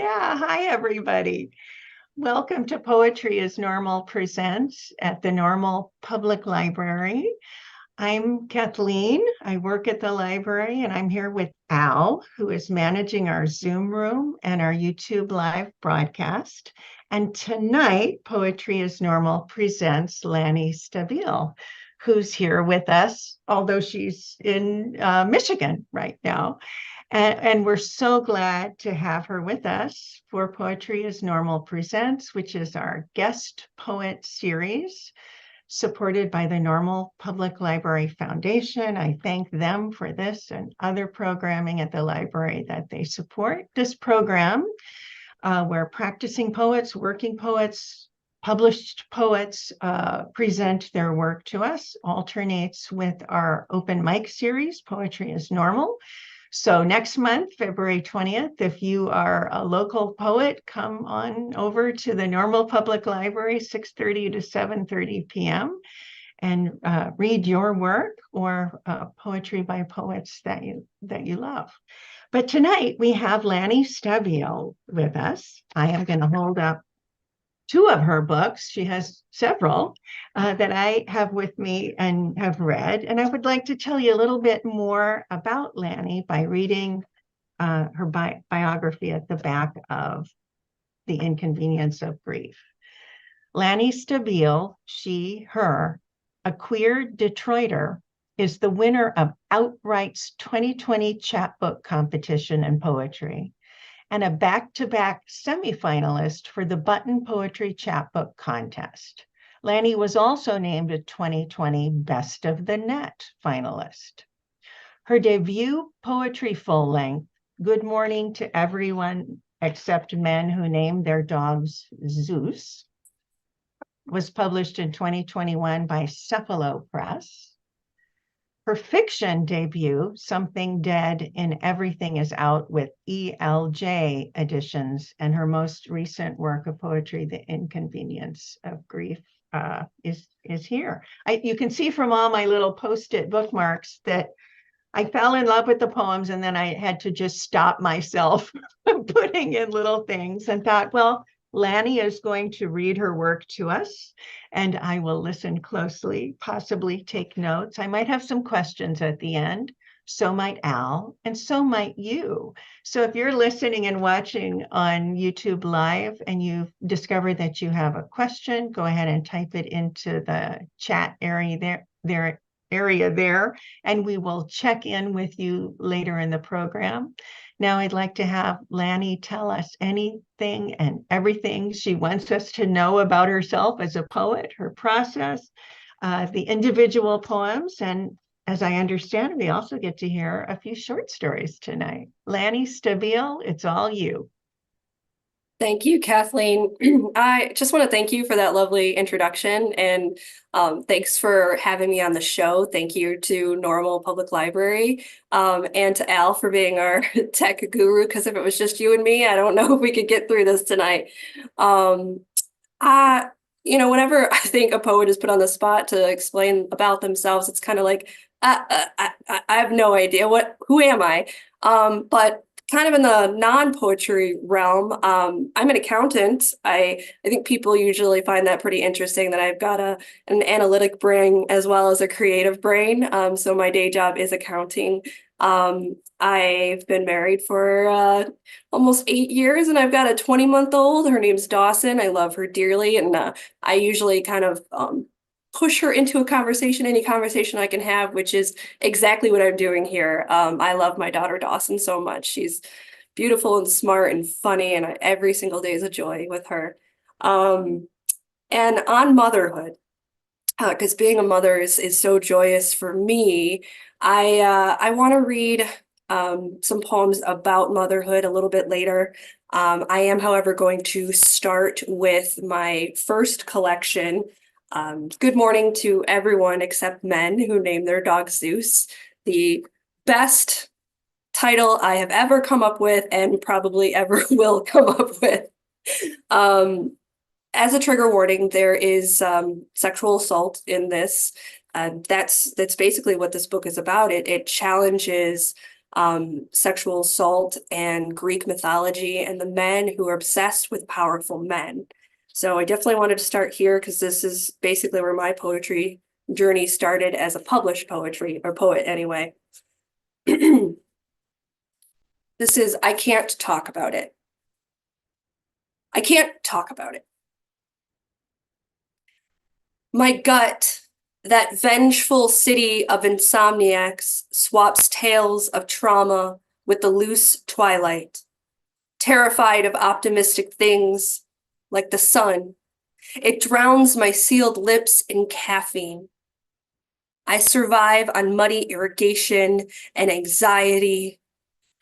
Yeah, hi everybody. Welcome to Poetry is Normal Presents at the Normal Public Library. I'm Kathleen. I work at the library and I'm here with Al, who is managing our Zoom room and our YouTube live broadcast. And tonight, Poetry is Normal presents Lannie Stabile, who's here with us, although she's in Michigan right now. And we're so glad to have her with us for Poetry is Normal Presents, which is our guest poet series supported by the Normal Public Library Foundation. I thank them for this and other programming at the library that they support. This program, where practicing poets, working poets, published poets present their work to us, alternates with our open mic series, Poetry is Normal. So next month, February 20th, if you are a local poet, come on over to the Normal Public Library, 6:30 to 7:30 p.m. and read your work or poetry by poets that you love. But tonight we have Lannie Stabile with us. I am going to hold up two of her books. She has several that I have with me and have read. And I would like to tell you a little bit more about Lannie by reading her biography at the back of The Inconvenience of Grief. Lannie Stabile, she, her, a queer Detroiter, is the winner of Outright's 2020 chapbook competition in poetry and a back-to-back semifinalist for the Button Poetry Chapbook Contest. Lannie was also named a 2020 Best of the Net finalist. Her debut poetry full-length, Good Morning to Everyone Except Men Who Named Their Dogs Zeus, was published in 2021 by Cephalo Press. Her fiction debut, Something Dead in Everything, is out with ELJ editions, and her most recent work of poetry, The Inconvenience of Grief, is here. You can see from all my little Post-it bookmarks that I fell in love with the poems, and then I had to just stop myself from putting in little things and thought, well, Lannie is going to read her work to us, and I will listen closely, possibly take notes. I might have some questions at the end. So might Al, and so might you. So if you're listening and watching on YouTube Live and you've discovered that you have a question, go ahead and type it into the chat area there, and we will check in with you later in the program. Now I'd like to have Lannie tell us anything and everything she wants us to know about herself as a poet, her process, the individual poems, and as I understand, we also get to hear a few short stories tonight. Lannie Stabile, it's all you. Thank you, Kathleen. I just want to thank you for that lovely introduction, and thanks for having me on the show. Thank you to Normal Public Library and to Al for being our tech guru, because if it was just you and me, I don't know if we could get through this tonight. Whenever I think a poet is put on the spot to explain about themselves, it's kind of like, I have no idea who am I? But kind of in the non-poetry realm, I'm an accountant. I think people usually find that pretty interesting that I've got an analytic brain as well as a creative brain. So my day job is accounting. I've been married for almost 8 years, and I've got a 20-month-old. Her name's Dawson. I love her dearly, and I usually kind of push her into a conversation, any conversation I can have, which is exactly what I'm doing here. I love my daughter Dawson so much. She's beautiful and smart and funny, and every single day is a joy with her. And on motherhood, because being a mother is so joyous for me, I want to read some poems about motherhood a little bit later. I am, however, going to start with my first collection, Good Morning to Everyone Except Men Who Name Their Dog Zeus, the best title I have ever come up with and probably ever will come up with. As a trigger warning, there is sexual assault in this. That's basically what this book is about. It challenges sexual assault and Greek mythology and the men who are obsessed with powerful men. So I definitely wanted to start here because this is basically where my poetry journey started as a published poetry or poet anyway. This is I Can't Talk About It. I can't talk about it. My gut, that vengeful city of insomniacs, swaps tales of trauma with the loose twilight, terrified of optimistic things like the sun. It drowns my sealed lips in caffeine. I survive on muddy irrigation and anxiety,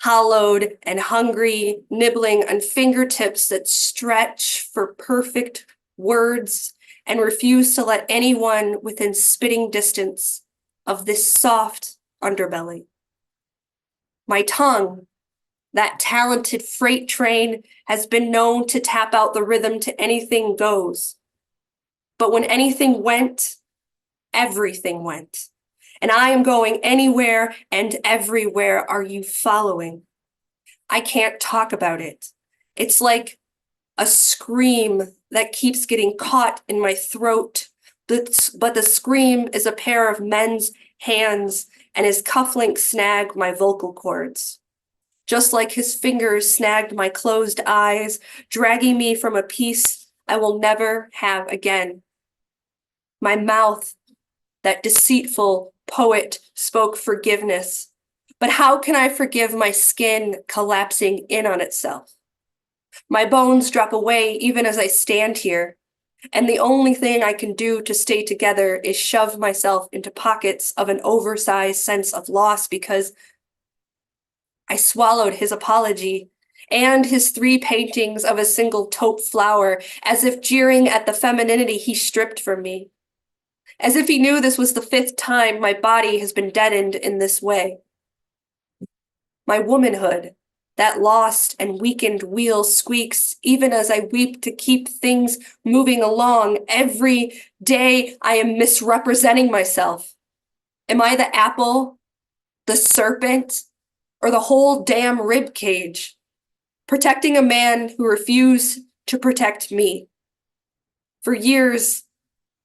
hollowed and hungry, nibbling on fingertips that stretch for perfect words and refuse to let anyone within spitting distance of this soft underbelly. My tongue, that talented freight train, has been known to tap out the rhythm to anything goes. But when anything went, everything went. And I am going anywhere and everywhere. Are you following? I can't talk about it. It's like a scream that keeps getting caught in my throat. But the scream is a pair of men's hands, and his cufflinks snag my vocal cords. Just like his fingers snagged my closed eyes, dragging me from a peace I will never have again. My mouth, that deceitful poet, spoke forgiveness. But how can I forgive my skin collapsing in on itself? My bones drop away even as I stand here, and the only thing I can do to stay together is shove myself into pockets of an oversized sense of loss because I swallowed his apology and his 3 paintings of a single taupe flower, as if jeering at the femininity he stripped from me. As if he knew this was the 5th time my body has been deadened in this way. My womanhood, that lost and weakened wheel squeaks even as I weep to keep things moving along. Every day I am misrepresenting myself. Am I the apple, the serpent, or the whole damn rib cage, protecting a man who refused to protect me? For years,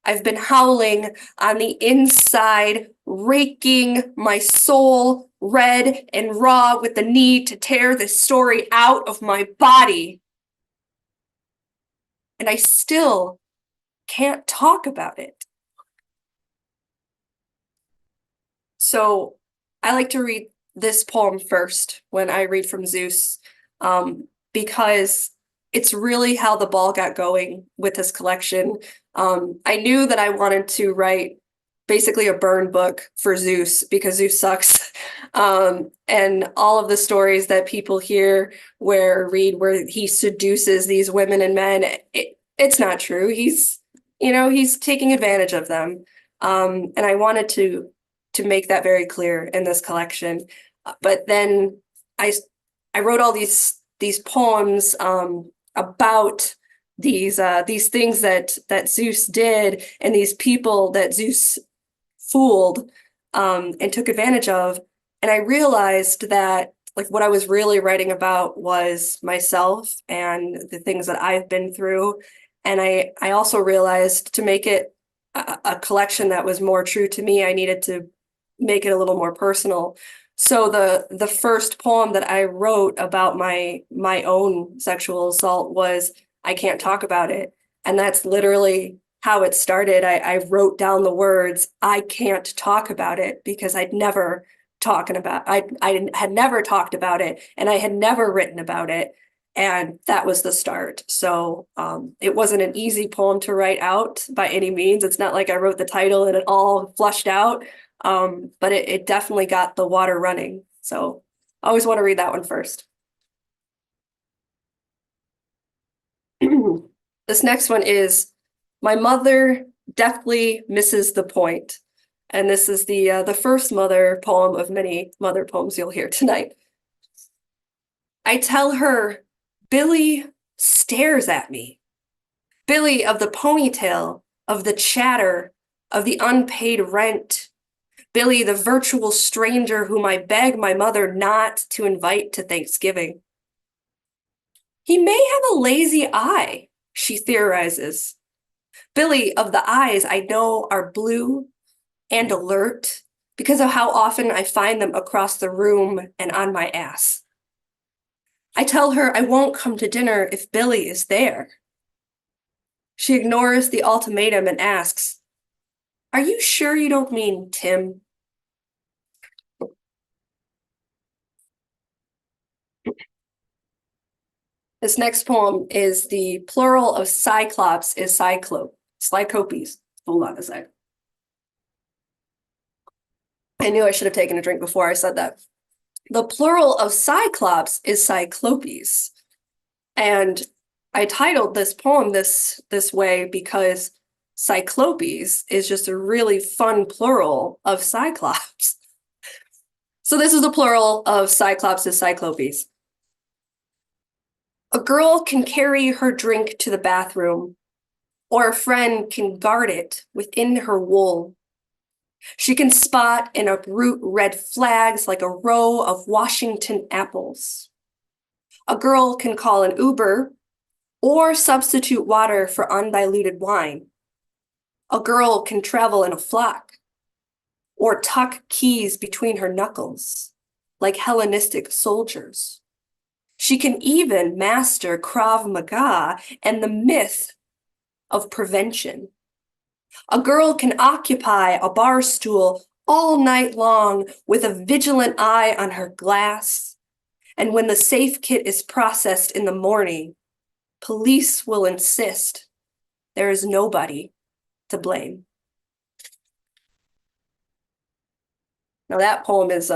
I've been howling on the inside, raking my soul red and raw with the need to tear this story out of my body. And I still can't talk about it. So I like to read this poem first when I read from Zeus, because it's really how the ball got going with this collection. I knew that I wanted to write basically a burn book for Zeus because Zeus sucks. And all of the stories that people hear read where he seduces these women and men, it's not true. He's taking advantage of them. And I wanted to make that very clear in this collection. But then I wrote all these poems about these things that Zeus did and these people that Zeus fooled and took advantage of. And I realized that like what I was really writing about was myself and the things that I've been through. And I also realized to make it a collection that was more true to me, I needed to make it a little more personal. So the first poem that I wrote about my own sexual assault was I Can't Talk About It. And that's literally how it started. I wrote down the words, I can't talk about it, because I had never talked about it, and I had never written about it. And that was the start. So it wasn't an easy poem to write out by any means. It's not like I wrote the title and it all flushed out. But it definitely got the water running. So I always want to read that one first. This next one is My Mother Deftly Misses the Point. And this is the first mother poem of many mother poems you'll hear tonight. I tell her, Billy stares at me. Billy of the ponytail, of the chatter, of the unpaid rent. Billy, the virtual stranger whom I beg my mother not to invite to Thanksgiving. He may have a lazy eye, she theorizes. Billy, of the eyes I know are blue and alert because of how often I find them across the room and on my ass. I tell her I won't come to dinner if Billy is there. She ignores the ultimatum and asks, "Are you sure you don't mean Tim?" This next poem is the plural of cyclops is cyclopes. Hold on a sec. I knew I should have taken a drink before I said that. The plural of cyclops is cyclopes. And I titled this poem this way because cyclopes is just a really fun plural of cyclops. So this is the plural of cyclops is cyclopes. A girl can carry her drink to the bathroom, or a friend can guard it within her wool. She can spot and uproot red flags like a row of Washington apples. A girl can call an Uber or substitute water for undiluted wine. A girl can travel in a flock or tuck keys between her knuckles like Hellenistic soldiers. She can even master Krav Maga and the myth of prevention. A girl can occupy a bar stool all night long with a vigilant eye on her glass. And when the safe kit is processed in the morning, police will insist there is nobody to blame. Now that poem is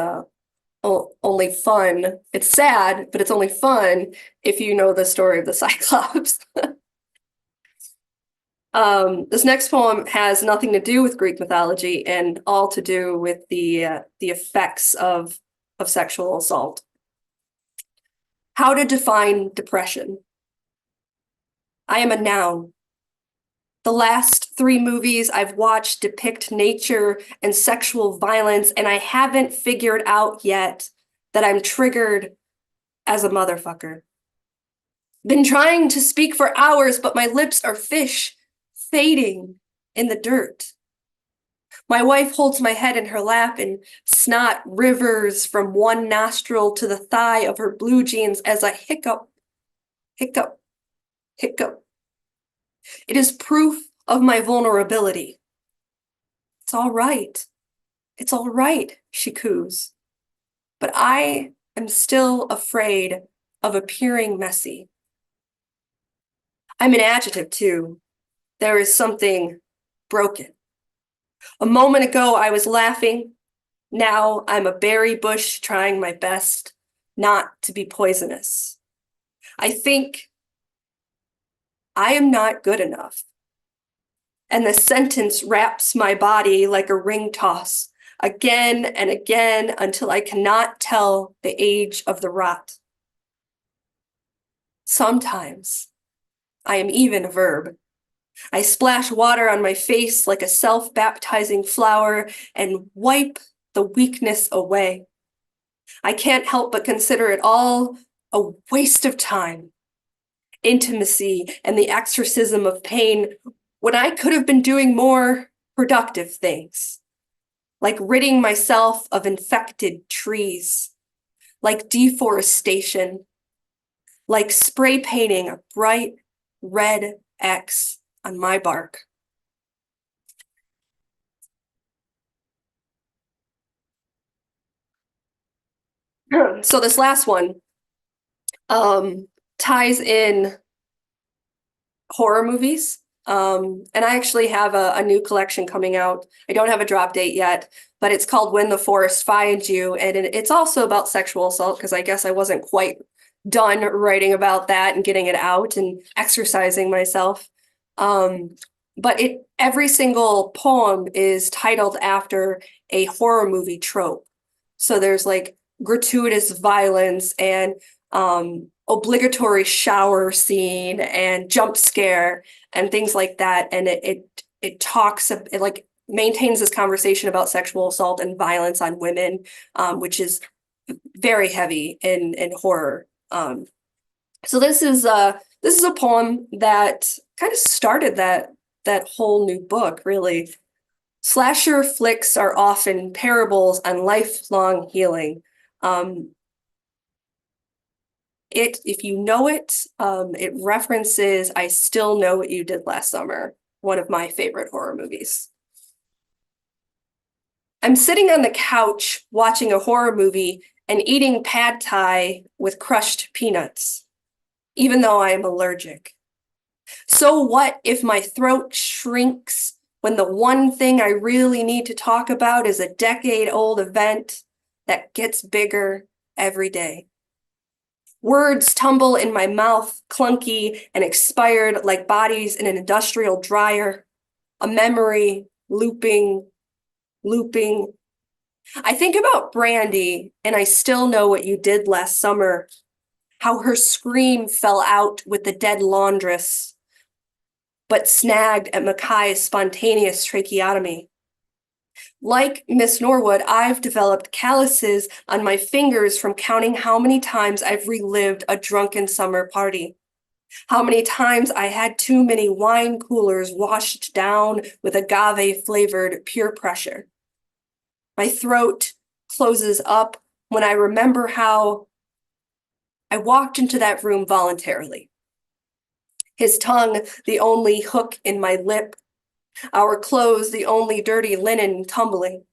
only fun. It's sad, but it's only fun if you know the story of the Cyclops. This next poem has nothing to do with Greek mythology and all to do with the effects of sexual assault. How to define depression. I am a noun. The last 3 movies I've watched depict nature and sexual violence, and I haven't figured out yet that I'm triggered as a motherfucker. Been trying to speak for hours, but my lips are fish, fading in the dirt. My wife holds my head in her lap and snot rivers from one nostril to the thigh of her blue jeans as I hiccup, hiccup, hiccup. It is proof of my vulnerability. It's all right. It's all right, she coos. But I am still afraid of appearing messy. I'm an adjective too. There is something broken. A moment ago, I was laughing. Now I'm a berry bush trying my best not to be poisonous. I think I am not good enough. And the sentence wraps my body like a ring toss again and again until I cannot tell the age of the rot. Sometimes I am even a verb. I splash water on my face like a self-baptizing flower and wipe the weakness away. I can't help but consider it all a waste of time, intimacy, and the exorcism of pain when I could have been doing more productive things, like ridding myself of infected trees, like deforestation, like spray painting a bright red X on my bark. So this last one ties in horror movies. And I actually have a new collection coming out. I don't have a drop date yet, but it's called When the Forest Finds You. And it's also about sexual assault because I guess I wasn't quite done writing about that and getting it out and exercising myself. But every single poem is titled after a horror movie trope. So there's like gratuitous violence and obligatory shower scene and jump scare and things like that. And it talks like maintains this conversation about sexual assault and violence on women, which is very heavy in horror. So this is a poem that kind of started that whole new book, really. Slasher flicks are often parables on lifelong healing. If you know it, it references I Still Know What You Did Last Summer, one of my favorite horror movies. I'm sitting on the couch watching a horror movie and eating pad thai with crushed peanuts, even though I am allergic. So what if my throat shrinks when the one thing I really need to talk about is a decade-old event that gets bigger every day? Words tumble in my mouth, clunky and expired like bodies in an industrial dryer. A memory looping. I think about Brandy, and I still know what you did last summer, how her scream fell out with the dead laundress, but snagged at Mackay's spontaneous tracheotomy. Like Miss Norwood, I've developed calluses on my fingers from counting how many times I've relived a drunken summer party. How many times I had too many wine coolers washed down with agave-flavored peer pressure. My throat closes up when I remember how I walked into that room voluntarily. His tongue, the only hook in my lip. Our clothes, the only dirty linen tumbling.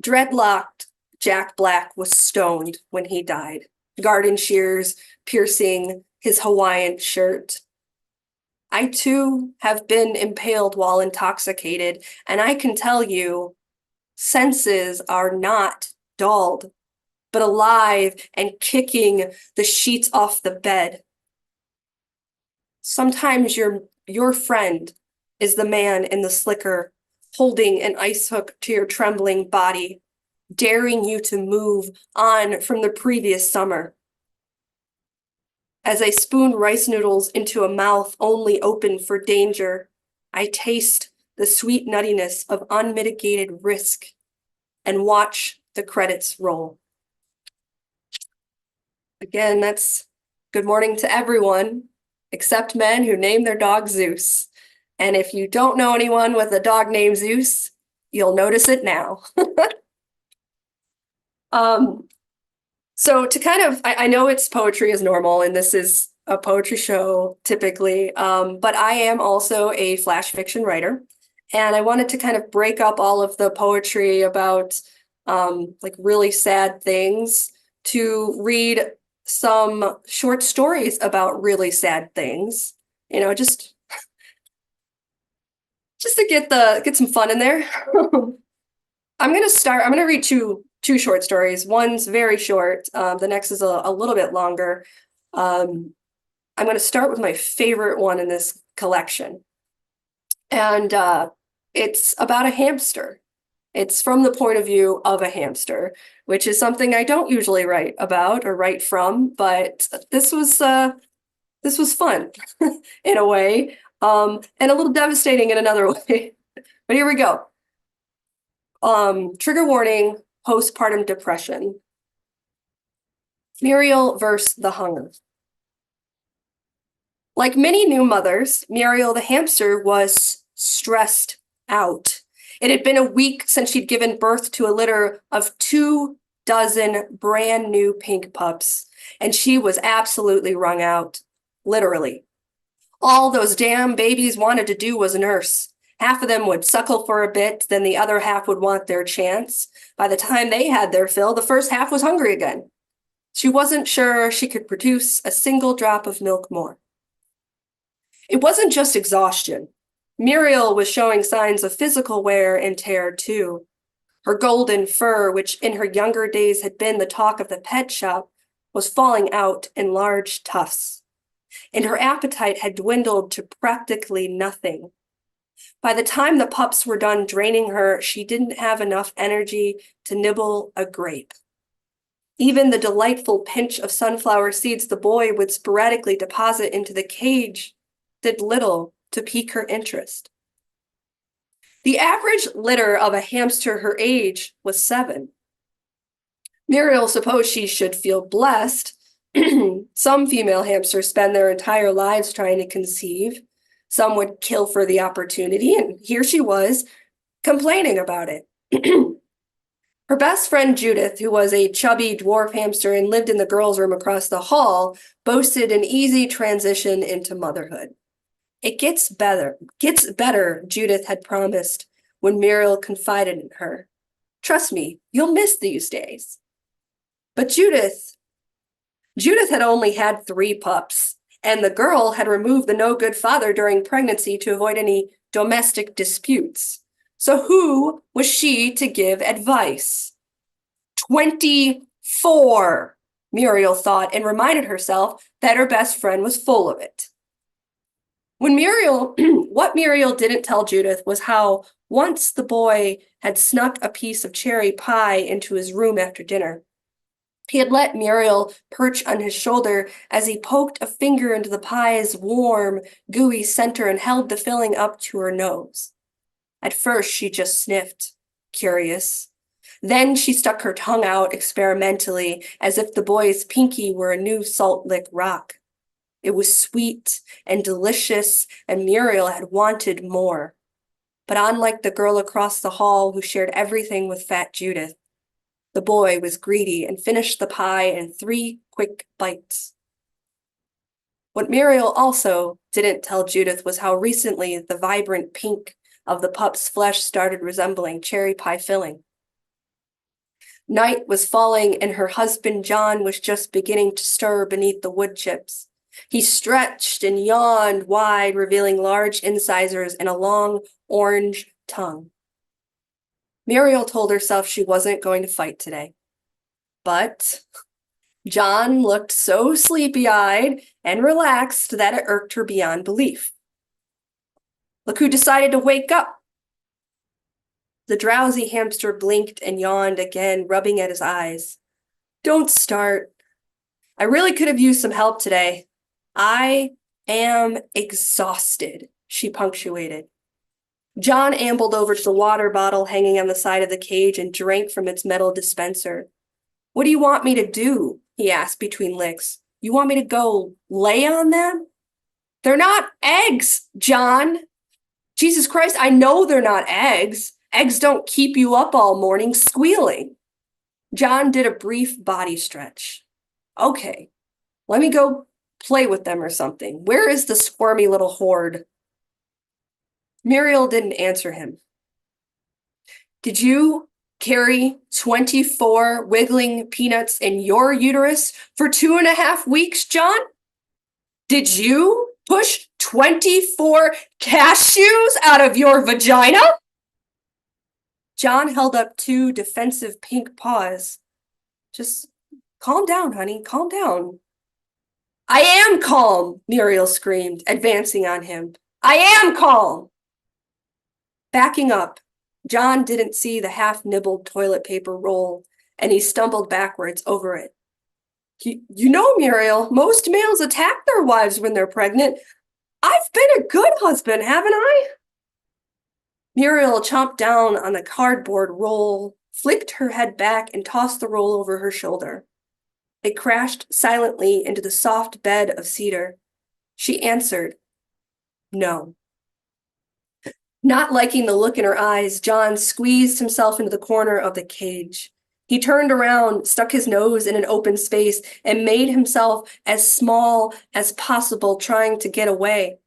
Dreadlocked Jack Black was stoned when he died. Garden shears piercing his Hawaiian shirt. I too have been impaled while intoxicated, and I can tell you, senses are not dulled, but alive and kicking the sheets off the bed. Sometimes your friend is the man in the slicker, holding an ice hook to your trembling body, daring you to move on from the previous summer. As I spoon rice noodles into a mouth only open for danger, I taste the sweet nuttiness of unmitigated risk and watch the credits roll. Again, that's good morning to everyone, except men who name their dog Zeus. And if you don't know anyone with a dog named Zeus, you'll notice it now. So to kind of, I know it's poetry is normal, and this is a poetry show typically, but I am also a flash fiction writer. And I wanted to kind of break up all of the poetry about like really sad things to read some short stories about really sad things, just to get some fun in there. I'm gonna read two short stories. One's very short. The next is a little bit longer. I'm gonna start with my favorite one in this collection. And it's about a hamster. It's from the point of view of a hamster, which is something I don't usually write about or write from, but this was fun in a way, and a little devastating in another way. But here we go. Trigger warning, postpartum depression. Muriel versus the hunger. Like many new mothers, Muriel the hamster was stressed out. It had been a week since she'd given birth to a litter of 24 brand new pink pups, and she was absolutely wrung out, literally. All those damn babies wanted to do was nurse. Half of them would suckle for a bit, then the other half would want their chance. By the time they had their fill, the first half was hungry again. She wasn't sure she could produce a single drop of milk more. It wasn't just exhaustion. Muriel was showing signs of physical wear and tear too. Her golden fur, which in her younger days had been the talk of the pet shop, was falling out in large tufts, and her appetite had dwindled to practically nothing. By the time the pups were done draining her, she didn't have enough energy to nibble a grape. Even the delightful pinch of sunflower seeds the boy would sporadically deposit into the cage did little to pique her interest. The average litter of a hamster her age was 7. Muriel supposed she should feel blessed. Some female hamsters spend their entire lives trying to conceive. Some would kill for the opportunity, and here she was, complaining about it. Her best friend Judith, who was a chubby dwarf hamster and lived in the girls' room across the hall, boasted an easy transition into motherhood. It gets better, Judith had promised when Muriel confided in her. Trust me, you'll miss these days. But Judith had only had 3 pups, and the girl had removed the no-good father during pregnancy to avoid any domestic disputes. So who was she to give advice? 24, Muriel thought, and reminded herself that her best friend was full of it. What Muriel didn't tell Judith was how once the boy had snuck a piece of cherry pie into his room after dinner. He had let Muriel perch on his shoulder as he poked a finger into the pie's warm, gooey center and held the filling up to her nose. At first, she just sniffed, curious. Then she stuck her tongue out experimentally, as if the boy's pinky were a new salt lick rock. It was sweet and delicious, and Muriel had wanted more. But unlike the girl across the hall who shared everything with Fat Judith, the boy was greedy and finished the pie in 3 quick bites. What Muriel also didn't tell Judith was how recently the vibrant pink of the pup's flesh started resembling cherry pie filling. Night was falling, and her husband John was just beginning to stir beneath the wood chips. He stretched and yawned wide, revealing large incisors and a long orange tongue. Muriel told herself she wasn't going to fight today. But John looked so sleepy-eyed and relaxed that it irked her beyond belief. Look who decided to wake up. The drowsy hamster blinked and yawned again, rubbing at his eyes. Don't start. I really could have used some help today. I am exhausted, she punctuated. John ambled over to the water bottle hanging on the side of the cage and drank from its metal dispenser. What do you want me to do? He asked between licks. You want me to go lay on them? They're not eggs, John. Jesus Christ, I know they're not eggs. Eggs don't keep you up all morning squealing. John did a brief body stretch. Okay, let me go play with them or something. Where is the squirmy little horde? Muriel didn't answer him. Did you carry 24 wiggling peanuts in your uterus for 2.5 weeks, John? Did you push 24 cashews out of your vagina? John held up 2 defensive pink paws. Just calm down, honey, calm down. I am calm, Muriel screamed, advancing on him. I am calm. Backing up, John didn't see the half-nibbled toilet paper roll, and he stumbled backwards over it. You know, Muriel, most males attack their wives when they're pregnant. I've been a good husband, haven't I? Muriel chomped down on the cardboard roll, flicked her head back, and tossed the roll over her shoulder. It crashed silently into the soft bed of cedar. She answered, no. Not liking the look in her eyes, John squeezed himself into the corner of the cage. He turned around, stuck his nose in an open space, and made himself as small as possible, trying to get away.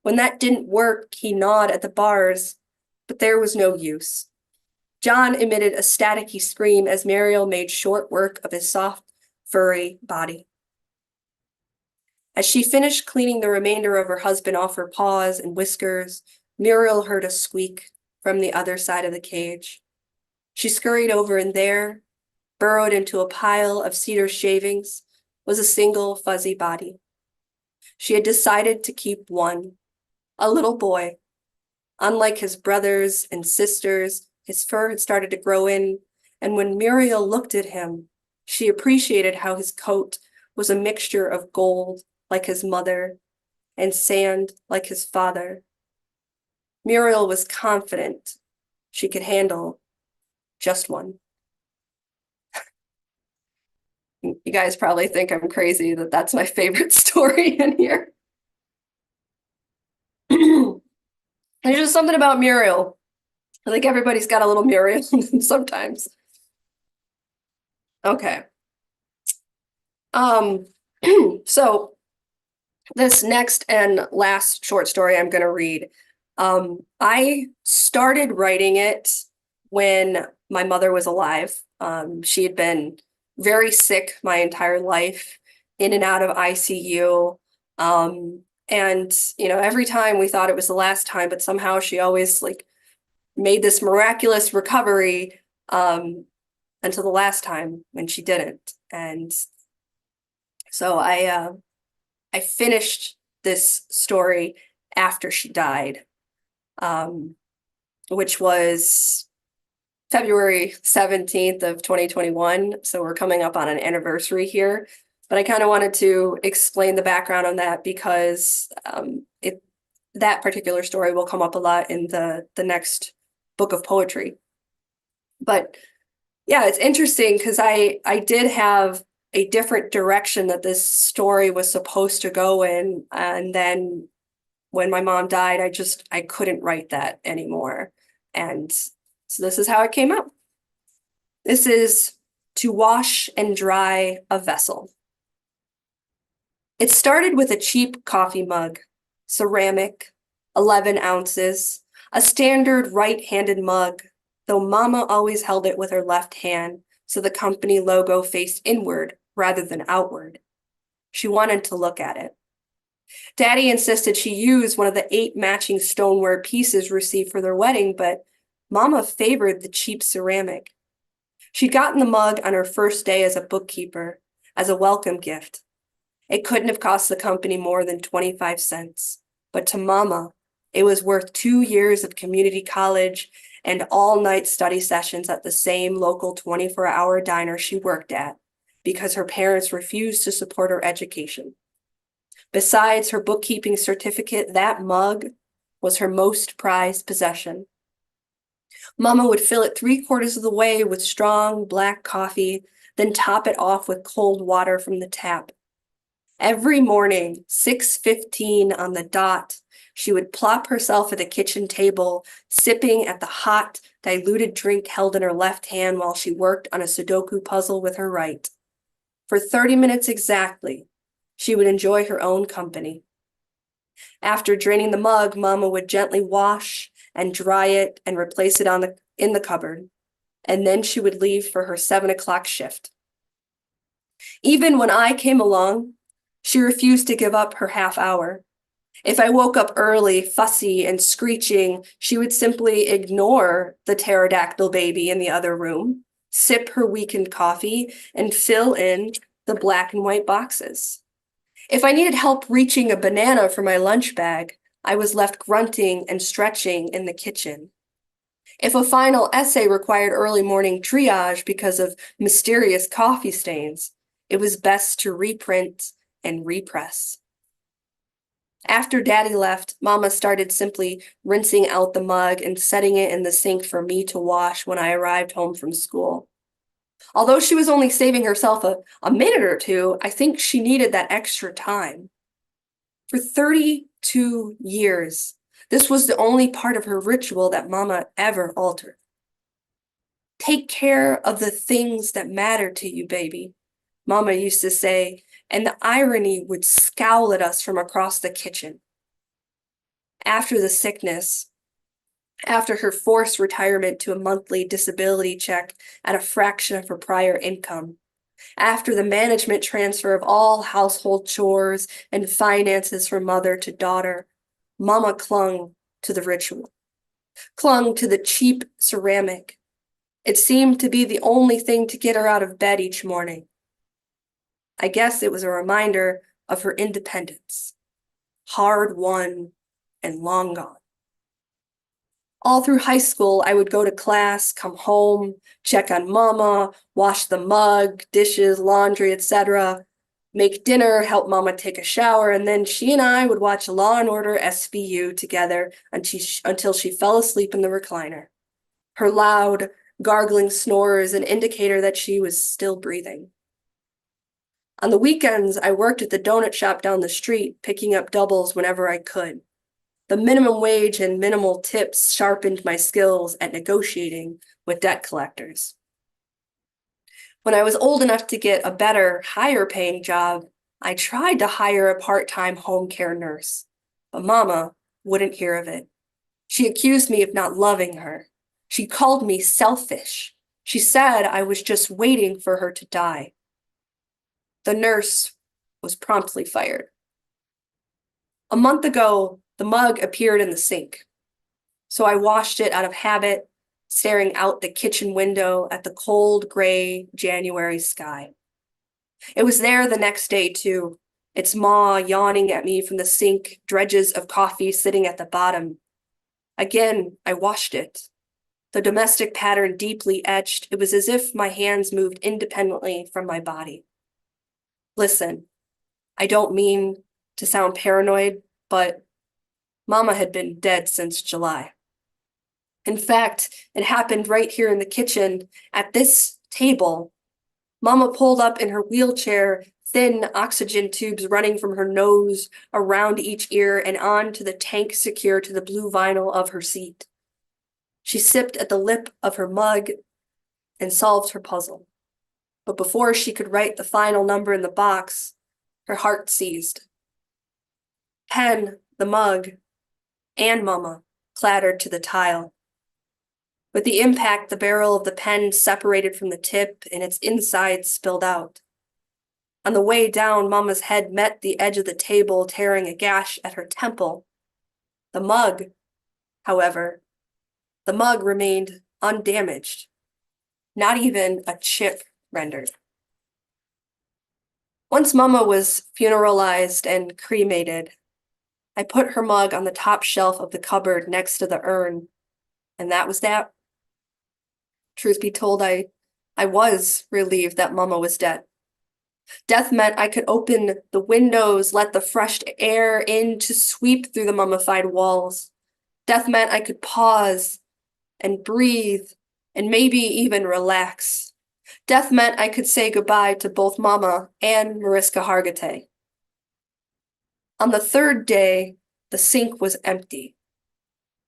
When that didn't work, he gnawed at the bars, but there was no use. John emitted a staticky scream as Muriel made short work of his soft, furry body. As she finished cleaning the remainder of her husband off her paws and whiskers, Muriel heard a squeak from the other side of the cage. She scurried over, and there, burrowed into a pile of cedar shavings, was a single fuzzy body. She had decided to keep one, a little boy. Unlike his brothers and sisters, his fur had started to grow in, and when Muriel looked at him, she appreciated how his coat was a mixture of gold, like his mother, and sand, like his father. Muriel was confident she could handle just one. You guys probably think I'm crazy that that's my favorite story in here. There's just something about Muriel. I think everybody's got a little Muriel sometimes. Okay. So this next and last short story I'm going to read, I started writing it when my mother was alive. She had been very sick my entire life, in and out of ICU. And, every time we thought it was the last time, but somehow she always made this miraculous recovery until the last time when she didn't. And so I finished this story after she died, which was February 17th of 2021. So we're coming up on an anniversary here. But I kind of wanted to explain the background on that because that particular story will come up a lot in the next book of poetry. But yeah, it's interesting because I did have a different direction that this story was supposed to go in. And then when my mom died, I couldn't write that anymore. And so this is how it came out. This is To Wash and Dry a Vessel. It started with a cheap coffee mug, ceramic, 11 ounces, a standard right-handed mug, though Mama always held it with her left hand, so the company logo faced inward rather than outward. She wanted to look at it. Daddy insisted she use one of the 8 matching stoneware pieces received for their wedding, but Mama favored the cheap ceramic. She'd gotten the mug on her first day as a bookkeeper, as a welcome gift. It couldn't have cost the company more than 25 cents, but to Mama, it was worth 2 years of community college and all-night study sessions at the same local 24-hour diner she worked at, because her parents refused to support her education. Besides her bookkeeping certificate, that mug was her most prized possession. Mama would fill it 3/4 of the way with strong black coffee, then top it off with cold water from the tap. Every morning, 6:15 on the dot, she would plop herself at the kitchen table, sipping at the hot, diluted drink held in her left hand while she worked on a Sudoku puzzle with her right. For 30 minutes exactly, she would enjoy her own company. After draining the mug, Mama would gently wash and dry it and replace it in the cupboard, and then she would leave for her 7 o'clock shift. Even when I came along, she refused to give up her half hour. If I woke up early, fussy, and screeching, she would simply ignore the pterodactyl baby in the other room, sip her weakened coffee, and fill in the black and white boxes. If I needed help reaching a banana for my lunch bag, I was left grunting and stretching in the kitchen. If a final essay required early morning triage because of mysterious coffee stains, it was best to reprint and repress. After Daddy left, Mama started simply rinsing out the mug and setting it in the sink for me to wash when I arrived home from school. Although she was only saving herself a minute or two, I think she needed that extra time. For 32 years, this was the only part of her ritual that Mama ever altered. Take care of the things that matter to you, baby, Mama used to say, and the irony would scowl at us from across the kitchen. After the sickness, after her forced retirement to a monthly disability check at a fraction of her prior income, after the management transfer of all household chores and finances from mother to daughter, Mama clung to the ritual, clung to the cheap ceramic. It seemed to be the only thing to get her out of bed each morning. I guess it was a reminder of her independence, hard won and long gone. All through high school, I would go to class, come home, check on Mama, wash the mug, dishes, laundry, etc. make dinner, help Mama take a shower, and then she and I would watch Law and Order SVU together until she fell asleep in the recliner. Her loud, gargling snore is an indicator that she was still breathing. On the weekends, I worked at the donut shop down the street, picking up doubles whenever I could. The minimum wage and minimal tips sharpened my skills at negotiating with debt collectors. When I was old enough to get a better, higher-paying job, I tried to hire a part-time home care nurse, but Mama wouldn't hear of it. She accused me of not loving her. She called me selfish. She said I was just waiting for her to die. The nurse was promptly fired. A month ago, the mug appeared in the sink, so I washed it out of habit, staring out the kitchen window at the cold, gray January sky. It was there the next day, too, its maw yawning at me from the sink, dredges of coffee sitting at the bottom. Again, I washed it. The domestic pattern deeply etched, it was as if my hands moved independently from my body. Listen, I don't mean to sound paranoid, but Mama had been dead since July. In fact, it happened right here in the kitchen, at this table. Mama pulled up in her wheelchair, thin oxygen tubes running from her nose, around each ear, and onto the tank secured to the blue vinyl of her seat. She sipped at the lip of her mug and solved her puzzle. But before she could write the final number in the box, her heart seized. Pen, the mug, and Mama clattered to the tile. With the impact, the barrel of the pen separated from the tip and its inside spilled out. On the way down, Mama's head met the edge of the table, tearing a gash at her temple. The mug, however, remained undamaged. Not even a chip rendered. Once Mama was funeralized and cremated, I put her mug on the top shelf of the cupboard next to the urn, and that was that. Truth be told, I was relieved that Mama was dead. Death meant I could open the windows, let the fresh air in to sweep through the mummified walls. Death meant I could pause and breathe and maybe even relax. Death meant I could say goodbye to both Mama and Mariska Hargitay. On the third day, the sink was empty,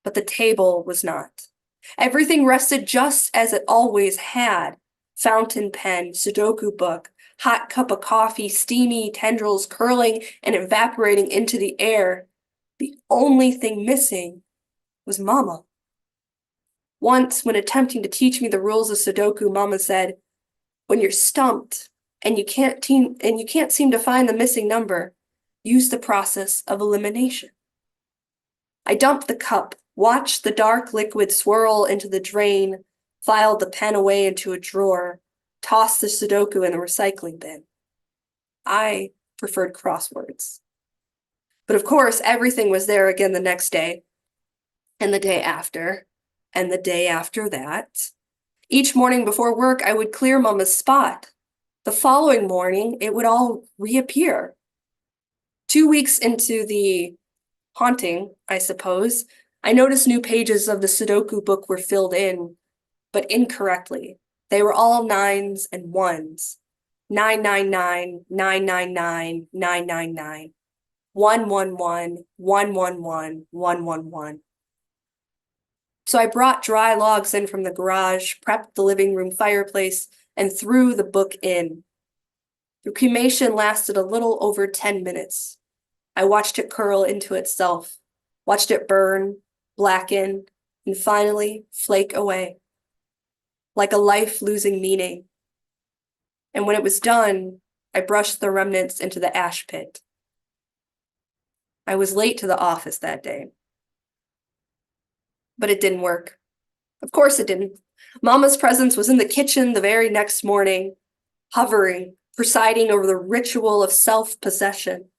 but the table was not. Everything rested just as it always had. Fountain pen, Sudoku book, hot cup of coffee, steamy tendrils curling and evaporating into the air. The only thing missing was Mama. Once, when attempting to teach me the rules of Sudoku, Mama said, "When you're stumped and you can't seem to find the missing number, use the process of elimination." I dumped the cup, watched the dark liquid swirl into the drain, filed the pen away into a drawer, tossed the Sudoku in the recycling bin. I preferred crosswords. But of course, everything was there again the next day, and the day after, and the day after that. Each morning before work, I would clear Mama's spot. The following morning, it would all reappear. 2 weeks into the haunting, I suppose, I noticed new pages of the Sudoku book were filled in, but incorrectly. They were all 9s and 1s. 999, 999, 999. 111, 111, 111. So I brought dry logs in from the garage, prepped the living room fireplace, and threw the book in. The cremation lasted a little over 10 minutes. I watched it curl into itself, watched it burn, blacken, and finally flake away, like a life losing meaning. And when it was done, I brushed the remnants into the ash pit. I was late to the office that day. But it didn't work. Of course it didn't. Mama's presence was in the kitchen the very next morning, hovering, presiding over the ritual of self-possession.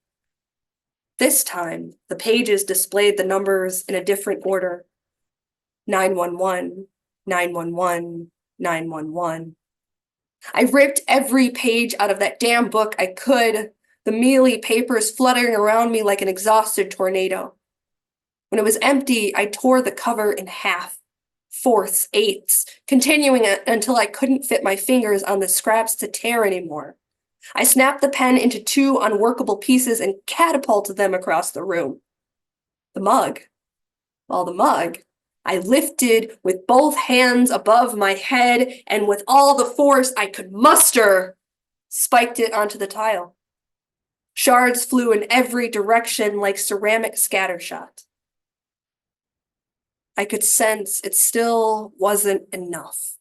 This time, the pages displayed the numbers in a different order. 911, 911, 911. I ripped every page out of that damn book I could, the mealy papers fluttering around me like an exhausted tornado. When it was empty, I tore the cover in half, fourths, eighths, continuing it until I couldn't fit my fingers on the scraps to tear anymore. I snapped the pen into two unworkable pieces and catapulted them across the room. The mug, I lifted with both hands above my head and with all the force I could muster, spiked it onto the tile. Shards flew in every direction like ceramic scattershot. I could sense it still wasn't enough.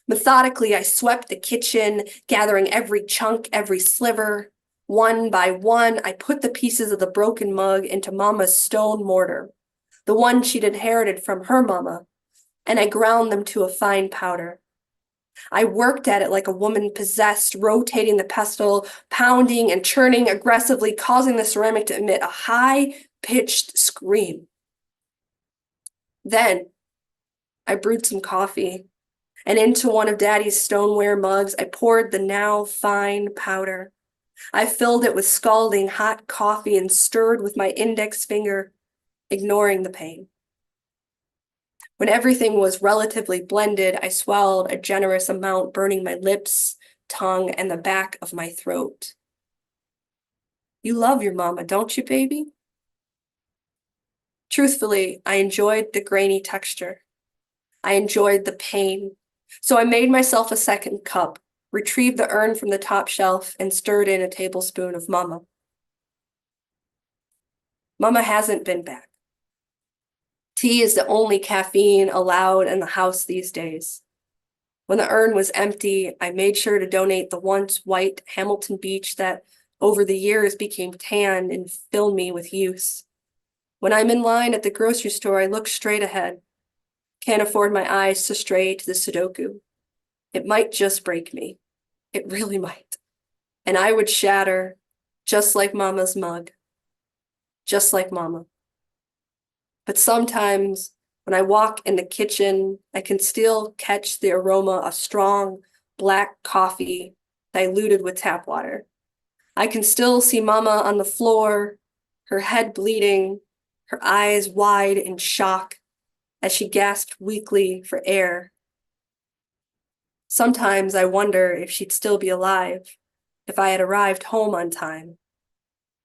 Methodically, I swept the kitchen, gathering every chunk, every sliver. One by one, I put the pieces of the broken mug into Mama's stone mortar, the one she'd inherited from her mama, and I ground them to a fine powder. I worked at it like a woman possessed, rotating the pestle, pounding and churning aggressively, causing the ceramic to emit a high-pitched scream. Then I brewed some coffee, and into one of Daddy's stoneware mugs, I poured the now fine powder. I filled it with scalding hot coffee and stirred with my index finger, ignoring the pain. When everything was relatively blended, I swallowed a generous amount, burning my lips, tongue, and the back of my throat. You love your mama, don't you, baby? Truthfully, I enjoyed the grainy texture. I enjoyed the pain. So I made myself a second cup, retrieved the urn from the top shelf, and stirred in a tablespoon of mama. Mama hasn't been back. Tea is the only caffeine allowed in the house these days. When the urn was empty, I made sure to donate the once white Hamilton Beach that over the years became tan and filled me with use. When I'm in line at the grocery store, I look straight ahead. Can't afford my eyes to stray to the Sudoku. It might just break me. It really might. And I would shatter, just like Mama's mug. Just like Mama. But sometimes, when I walk in the kitchen, I can still catch the aroma of strong, black coffee diluted with tap water. I can still see Mama on the floor, her head bleeding, her eyes wide in shock as she gasped weakly for air. Sometimes I wonder if she'd still be alive if I had arrived home on time,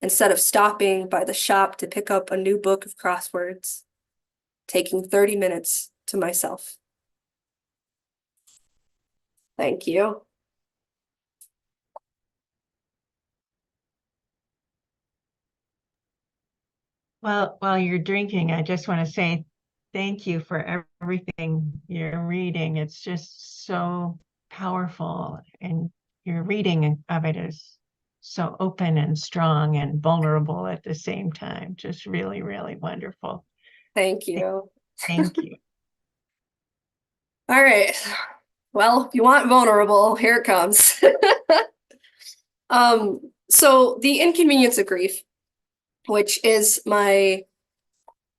instead of stopping by the shop to pick up a new book of crosswords, taking 30 minutes to myself. Thank you. Well, while you're drinking, I just want to say thank you for everything you're reading. It's just so powerful, and your reading of it is so open and strong and vulnerable at the same time. Just really, really wonderful. Thank you. Thank you. All right. Well, if you want vulnerable, here it comes. So The Inconvenience of Grief, which is my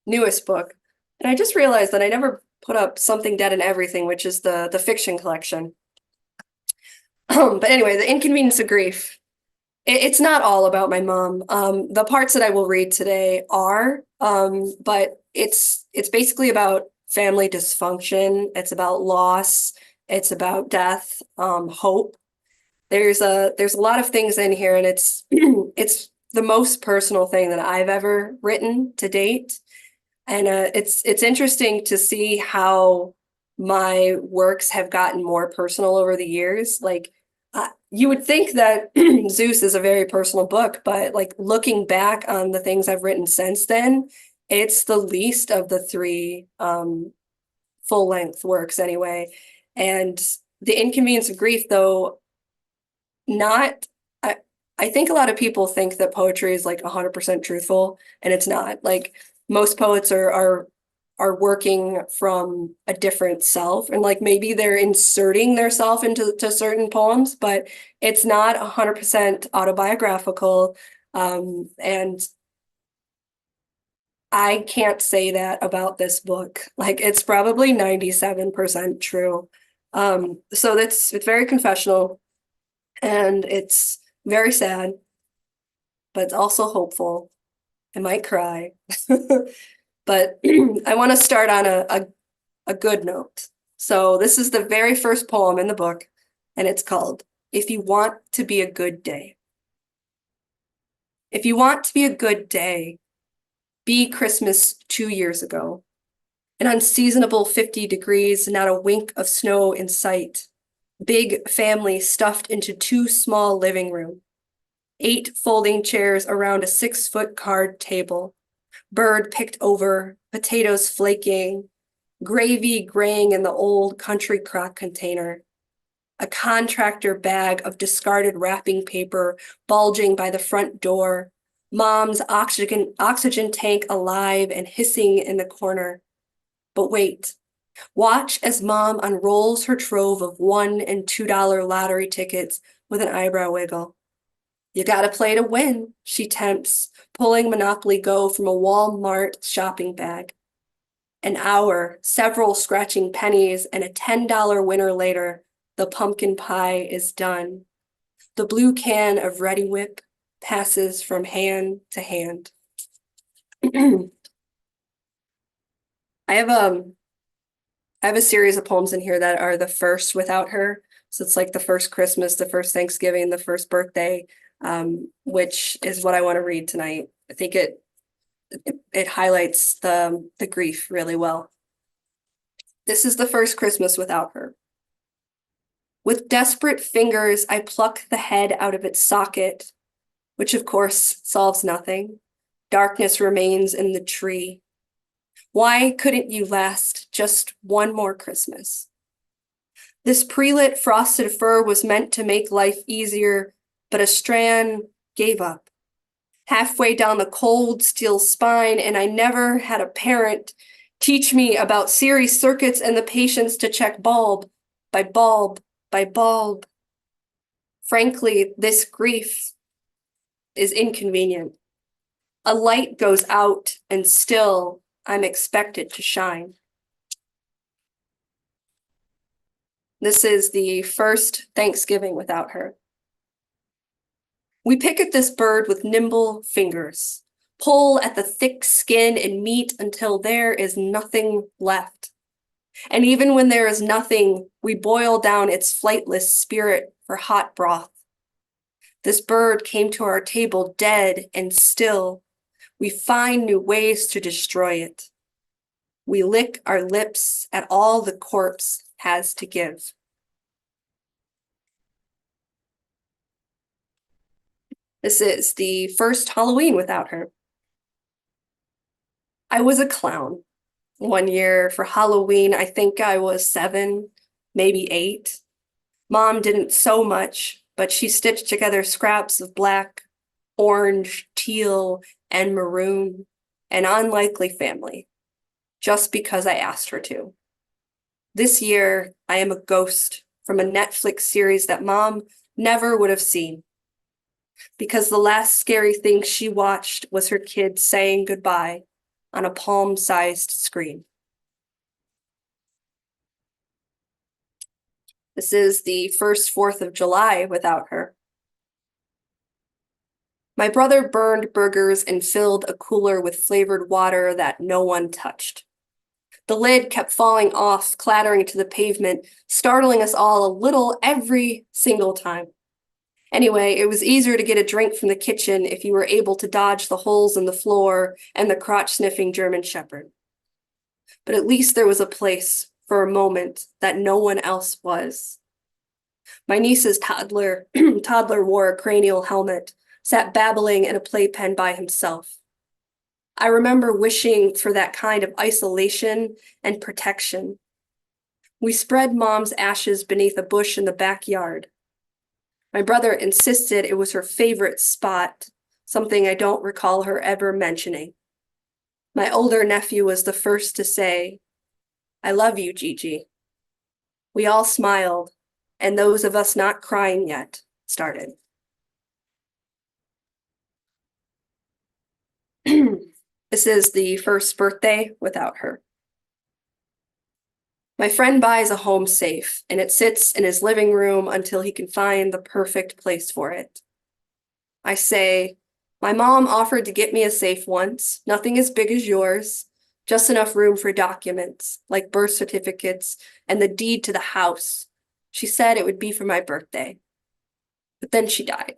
newest book. And I just realized that I never put up Something Dead and Everything, which is the fiction collection. But anyway, The Inconvenience of Grief. It's not all about my mom. The parts that I will read today are, but it's basically about family dysfunction. It's about loss. It's about death, hope. There's a lot of things in here, and it's it's the most personal thing that I've ever written to date. And it's interesting to see how my works have gotten more personal over the years. Like you would think that Zeus is a very personal book, but like looking back on the things I've written since then, it's the least of the three full-length works anyway. And The Inconvenience of Grief, though, not I think a lot of people think that poetry is like 100% truthful, and it's not. Like most poets are working from a different self, and like maybe they're inserting their self into certain poems, but it's not 100% autobiographical. And I can't say that about this book. Like it's probably 97% true. So it's very confessional, and it's very sad. but it's also hopeful. I might cry. But I want to start on a good note. So this is the very first poem in the book, and it's called If You Want to Be a Good Day. If you want to be a good day, be Christmas 2 years ago. An unseasonable 50 degrees, not a wink of snow in sight. Big family stuffed into 2 small living rooms. 8 folding chairs around a 6-foot card table. Bird picked over, potatoes flaking, gravy graying in the old country crock container. A contractor bag of discarded wrapping paper bulging by the front door. Mom's oxygen tank alive and hissing in the corner. But wait, watch as Mom unrolls her trove of $1 and $2 lottery tickets with an eyebrow wiggle. You gotta play to win, she tempts, pulling Monopoly Go from a Walmart shopping bag. An hour, several scratching pennies, and a $10 winner later, the pumpkin pie is done. The blue can of Ready Whip passes from hand to hand. I have a series of poems in here that are the first without her. So it's like the first Christmas, the first Thanksgiving, the first birthday, which is what I want to read tonight. I think it highlights the grief really well. This is the first Christmas without her. With desperate fingers, I pluck the head out of its socket, which of course solves nothing. Darkness remains in the tree. Why couldn't you last just one more Christmas? This pre-lit frosted fir was meant to make life easier, but a strand gave up. Halfway down the cold steel spine, and I never had a parent teach me about series circuits and the patience to check bulb by bulb by bulb. Frankly, this grief is inconvenient. A light goes out, and still I'm expected to shine. This is the first Thanksgiving without her. We pick at this bird with nimble fingers, pull at the thick skin and meat until there is nothing left. And even when there is nothing, we boil down its flightless spirit for hot broth. This bird came to our table dead and still. We find new ways to destroy it. We lick our lips at all the corpse has to give. This is the first Halloween without her. I was a clown. One year for Halloween, I think I was 7, maybe 8. Mom didn't sew much, but she stitched together scraps of black, orange, teal, and maroon, an unlikely family, just because I asked her to. This year, I am a ghost from a Netflix series that Mom never would have seen, because the last scary thing she watched was her kids saying goodbye on a palm-sized screen. This is the first 4th of July without her. My brother burned burgers and filled a cooler with flavored water that no one touched. The lid kept falling off, clattering to the pavement, startling us all a little every single time. Anyway, it was easier to get a drink from the kitchen if you were able to dodge the holes in the floor and the crotch-sniffing German Shepherd. But at least there was a place for a moment that no one else was. My niece's toddler wore a cranial helmet, sat babbling in a playpen by himself. I remember wishing for that kind of isolation and protection. We spread Mom's ashes beneath a bush in the backyard. My brother insisted it was her favorite spot, something I don't recall her ever mentioning. My older nephew was the first to say, "I love you, Gigi." We all smiled, and those of us not crying yet started. This is the first birthday without her. My friend buys a home safe, and it sits in his living room until he can find the perfect place for it. I say, My mom offered to get me a safe once, nothing as big as yours, just enough room for documents, like birth certificates and the deed to the house. She said it would be for my birthday. But then she died.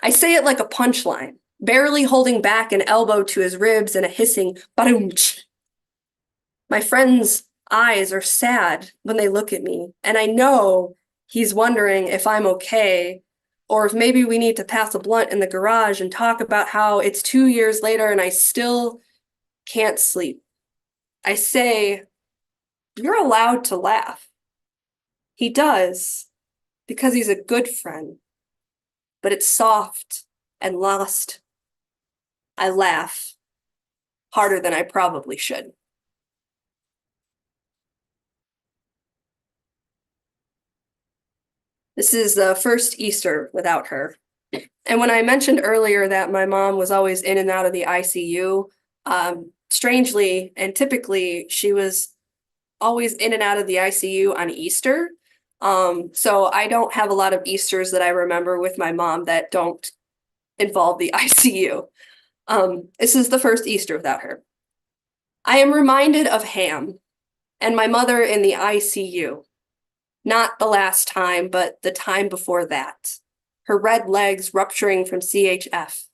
I say it like a punchline, barely holding back an elbow to his ribs and a hissing badoomch. My friend's eyes are sad when they look at me, and I know he's wondering if I'm okay, or if maybe we need to pass a blunt in the garage and talk about how it's 2 years later and I still can't sleep. I say, "You're allowed to laugh." He does, because he's a good friend, but it's soft and lost. I laugh harder than I probably should. This is the first Easter without her. And when I mentioned earlier that my mom was always in and out of the ICU, strangely and typically, she was always in and out of the ICU on Easter. So I don't have a lot of Easters that I remember with my mom that don't involve the ICU. This is the first Easter without her. I am reminded of Ham and my mother in the ICU. Not the last time, but the time before that. Her red legs rupturing from CHF.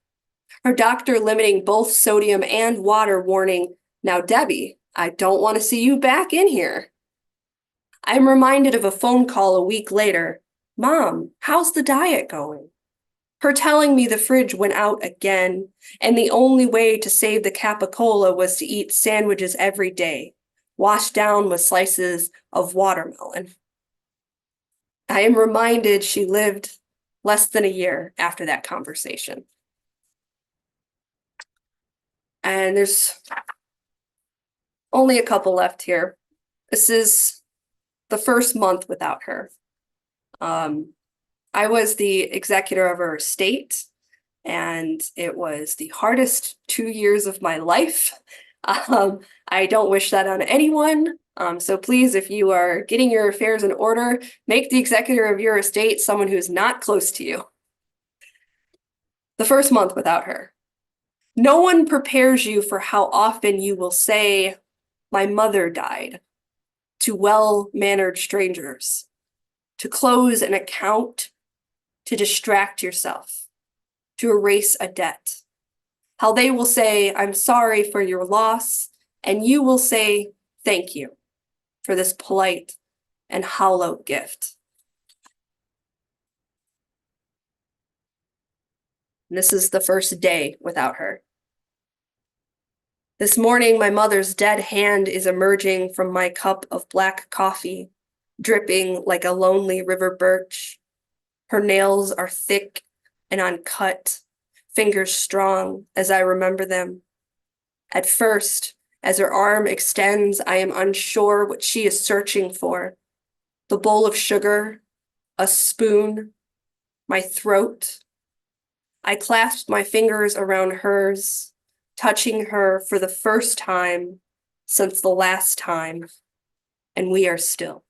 Her doctor limiting both sodium and water, warning, "Now, Debbie, I don't want to see you back in here." I'm reminded of a phone call a week later. "Mom, how's the diet going?" Her telling me the fridge went out again, and the only way to save the capicola was to eat sandwiches every day, washed down with slices of watermelon. I am reminded she lived less than a year after that conversation. And there's only a couple left here. This is the first month without her. I was the executor of her estate, and it was the hardest 2 years of my life. I don't wish that on anyone. So please, if you are getting your affairs in order, make the executor of your estate someone who's not close to you. The first month without her. No one prepares you for how often you will say, "My mother died," to well-mannered strangers, to close an account, to distract yourself, to erase a debt. How they will say, "I'm sorry for your loss," and you will say, "Thank you for this polite and hollow gift." And this is the first day without her. This morning, my mother's dead hand is emerging from my cup of black coffee, dripping like a lonely river birch. Her nails are thick and uncut, fingers strong as I remember them. At first, as her arm extends, I am unsure what she is searching for. The bowl of sugar, a spoon, my throat. I clasped my fingers around hers, touching her for the first time since the last time, and we are still.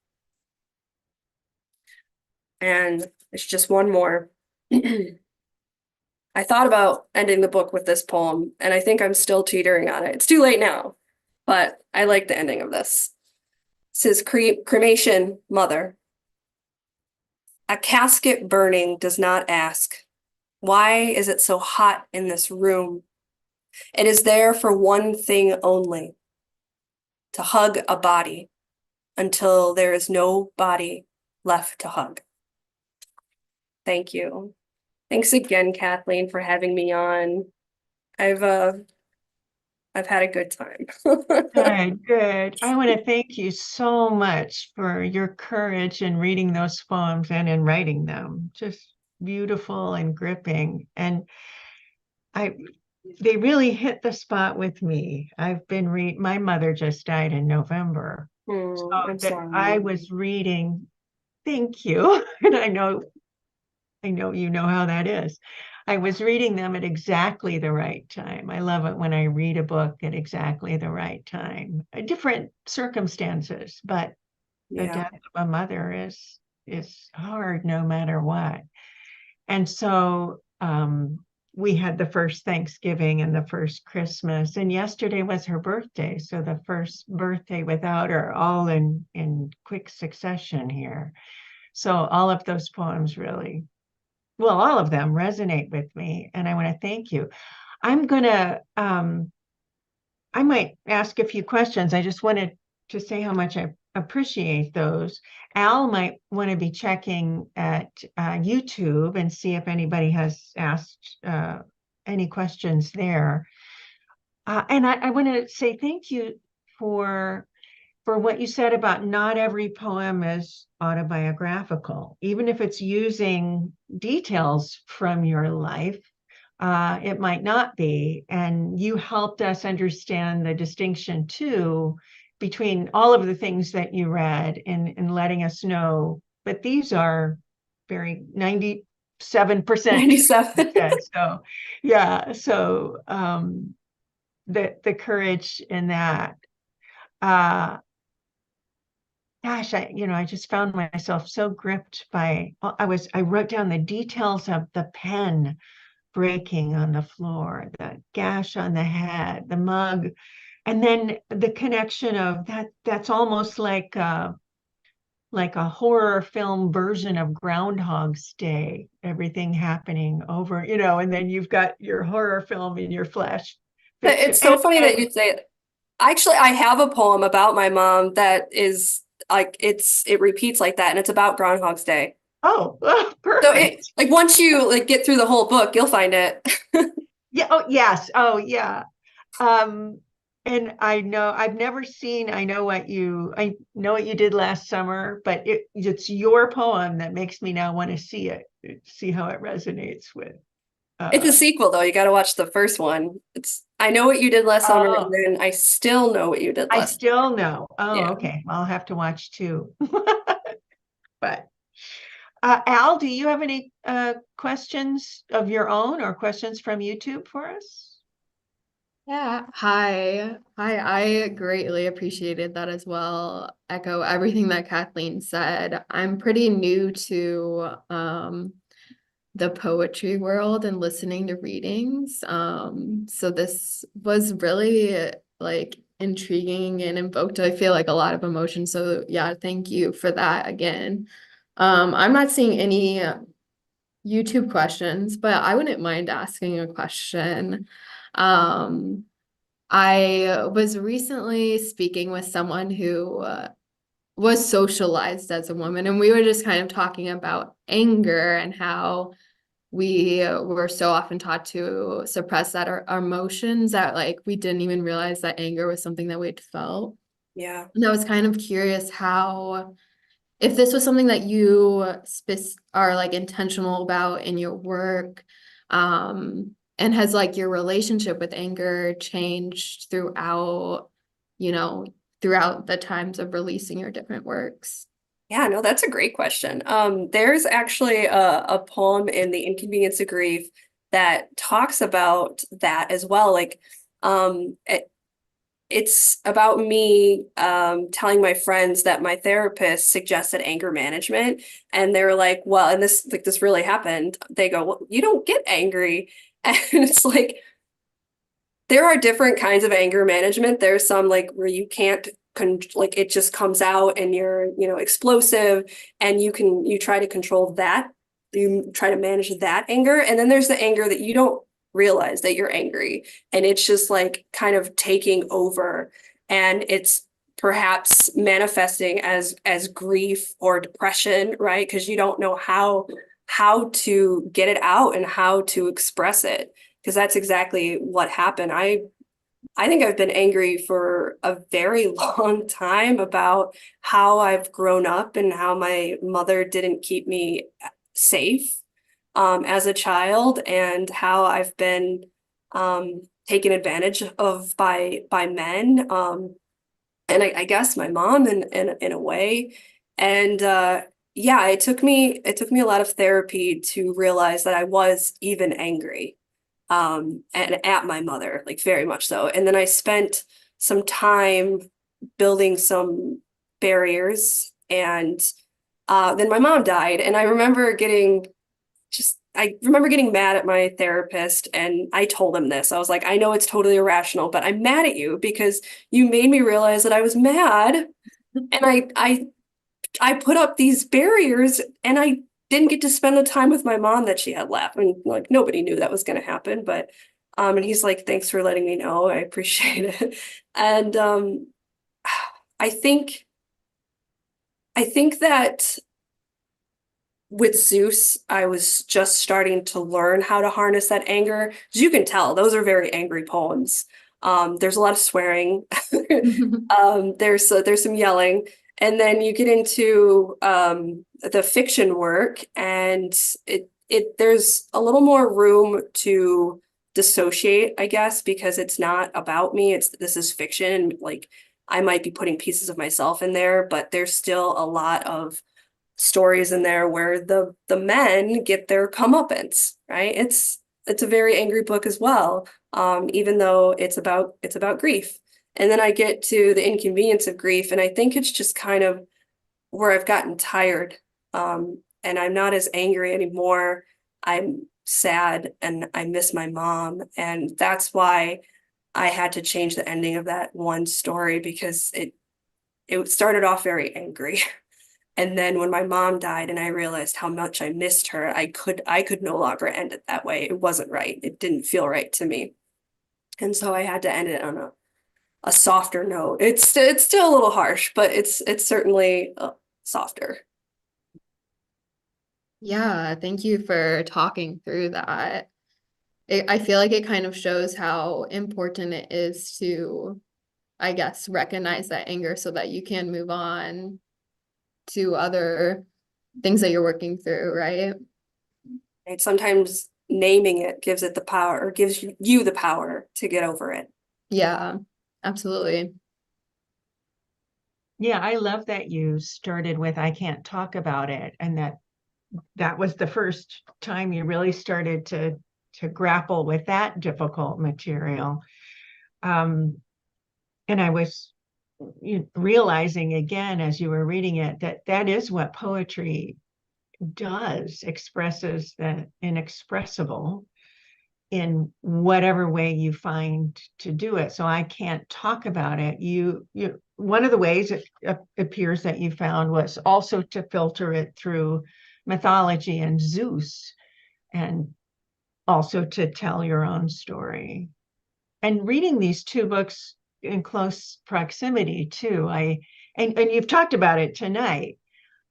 And it's just one more. I thought about ending the book with this poem, and I think I'm still teetering on it. It's too late now, but I like the ending of this. This is Cremation, Mother. A casket burning does not ask, "Why is it so hot in this room?" It is there for one thing only, to hug a body until there is no body left to hug. Thank you. Thanks again, Kathleen, for having me on. I've had a good time. Good, good. I want to thank you so much for your courage in reading those poems and in writing them. Just beautiful and gripping. And I they really hit the spot with me. I've been my mother just died in November. So I'm that I sorry. was reading, thank you. And I know you know how that is. I was reading them at exactly the right time. I love it when I read a book at exactly the right time. Different circumstances, but the Yeah. death of a mother is hard no matter what. And so we had the first Thanksgiving and the first Christmas, and yesterday was her birthday. So the first birthday without her, all in quick succession here. So all of those poems really, well, all of them resonate with me, and I want to thank you. I'm gonna I might ask a few questions. I just wanted to say how much I appreciate those. Al might want to be checking at YouTube and see if anybody has asked any questions there. And I want to say thank you for what you said about not every poem is autobiographical, even if it's using details from your life. It might not be. And you helped us understand the distinction too between all of the things that you read and letting us know. But these are very 97% true, you 97. said. So yeah, so the courage in that. Uh, Gosh, I just found myself so gripped by, I wrote down the details of the pen breaking on the floor, the gash on the head, the mug, and then the connection of that's almost like a horror film version of Groundhog's Day, everything happening over, and then you've got your horror film in your flash picture. It's so funny that you say it. Actually, I have a poem about my mom that is like it repeats like that, and it's about Groundhog's Day. Oh, So it perfect. like once you like get through the whole book, you'll find it. Yeah. Oh, yes. Oh, yeah. Um, and I've never seen, I know what you did last summer, but it's your poem that makes me now want to see it, see how it resonates with, It's a uh, sequel though. You got to watch the first one. It's I know what you did last summer, and oh, then I still know what you did I last. still know. Oh, Yeah. okay. Well, I'll have to watch too. But Al, do you have any questions of your own or questions from YouTube for us? Yeah. Hi. Hi. I greatly appreciated that as well. Echo everything that Kathleen said. I'm pretty new to the poetry world and listening to readings. So this was really like intriguing and invoked, I feel like a lot of emotion. So yeah, thank you for that again. I'm not seeing any YouTube questions, but I wouldn't mind asking a question. Um, I was recently speaking with someone who was socialized as a woman, and we were just kind of talking about anger and how we were so often taught to suppress that our emotions that like we didn't even realize that anger was something that we'd felt. Yeah. And I was kind of curious how if this was something that you are like intentional about in your work, and has like your relationship with anger changed you know, throughout the times of releasing your different works? Yeah, no, that's a great question. There's actually a poem in The Inconvenience of Grief that talks about that as well. Like, it's about me telling my friends that my therapist suggested anger management, and they were like, "Well," and this really happened. They go, "Well, you don't get angry," and it's like there are different kinds of anger management. There's some like where you can't like it just comes out and you're, explosive and you try to control that. You try to manage that anger. And then there's the anger that you don't realize that you're angry and it's just like kind of taking over and it's perhaps manifesting as grief or depression, right? Because you don't know how to get it out and how to express it because that's exactly what happened. I think I've been angry for a very long time about how I've grown up and how my mother didn't keep me safe as a child and how I've been taken advantage of by men. And I guess my mom in a way. And yeah, it took me a lot of therapy to realize that I was even angry and at my mother, like very much so. And then I spent some time building some barriers and then my mom died and I remember getting just I remember getting mad at my therapist, and I told him this. I was like, I know it's totally irrational, but I'm mad at you because you made me realize that I was mad, and I put up these barriers, and I didn't get to spend the time with my mom that she had left. And like nobody knew that was going to happen, but and he's like, thanks for letting me know. I appreciate it. And I think that with Zeus, I was just starting to learn how to harness that anger. As you can tell, those are very angry poems. There's a lot of swearing. There's some yelling, and then you get into the fiction work, and there's a little more room to dissociate, I guess, because it's not about me. This is fiction. Like I might be putting pieces of myself in there, but there's still a lot of stories in there where the men get their comeuppance, right? It's a very angry book as well, even though it's about grief. And then I get to the inconvenience of grief, and I think it's just kind of where I've gotten tired, and I'm not as angry anymore. I'm sad, and I miss my mom, and that's why I had to change the ending of that one story, because it started off very angry. And then when my mom died and I realized how much I missed her, I could no longer end it that way. It wasn't right. It didn't feel right to me. And so I had to end it on a softer note. It's still a little harsh, but it's certainly softer. Yeah, thank you for talking through that. I feel like it kind of shows how important it is to, I guess, recognize that anger so that you can move on to other things that you're working through, right? And sometimes naming it gives it the power, or gives you the power to get over it. Yeah, absolutely. Yeah, I love that you started with I can't talk about it, and that was the first time you really started to grapple with that difficult material. And I was realizing again as you were reading it that is what poetry does, expresses the inexpressible in whatever way you find to do it. So I can't talk about it. You one of the ways it appears that you found was also to filter it through mythology and Zeus, and also to tell your own story. And reading these two books in close proximity too, and you've talked about it tonight,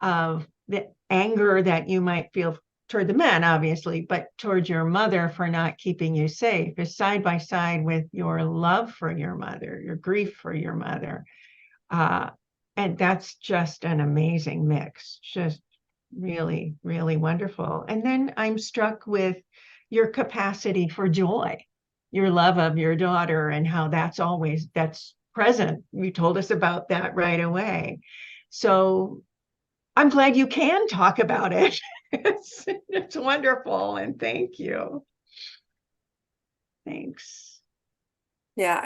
of the anger that you might feel toward the men, obviously, but toward your mother for not keeping you safe is side by side with your love for your mother, your grief for your mother. And that's just an amazing mix, just really, really wonderful. And then I'm struck with your capacity for joy, your love of your daughter, and how that's present. You told us about that right away. So I'm glad you can talk about it. It's wonderful, and thank you. Thanks. Yeah,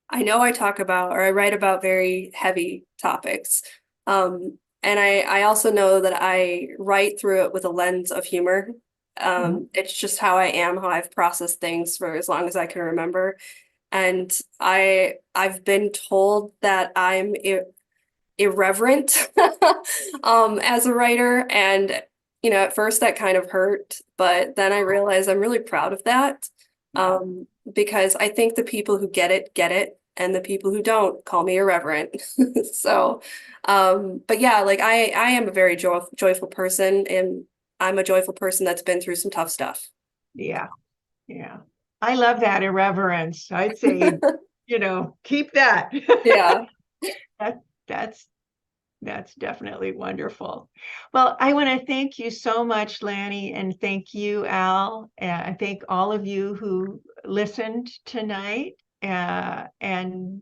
I know I talk about, or I write about, very heavy topics. And I also know that I write through it with a lens of humor. It's just how I am, how I've processed things for as long as I can remember. And I've been told that I'm irreverent as a writer. And, at first that kind of hurt, but then I realized I'm really proud of that. Because I think the people who get it, and the people who don't call me irreverent. So, but yeah, like I am a very joyful person, and I'm a joyful person that's been through some tough stuff. Yeah. Yeah. I love that irreverence. I'd say, keep that. Yeah. That that's definitely wonderful. Well, I want to thank you so much, Lannie, and thank you, Al. I thank all of you who listened tonight. And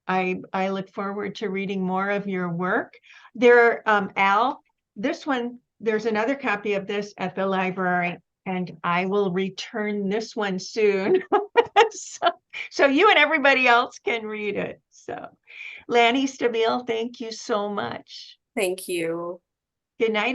I look forward to reading more of your work. Al, there's another copy of this at the library, and I will return this one soon. so you and everybody else can read it. So, Lannie Stabile, thank you so much. Thank you. Good night,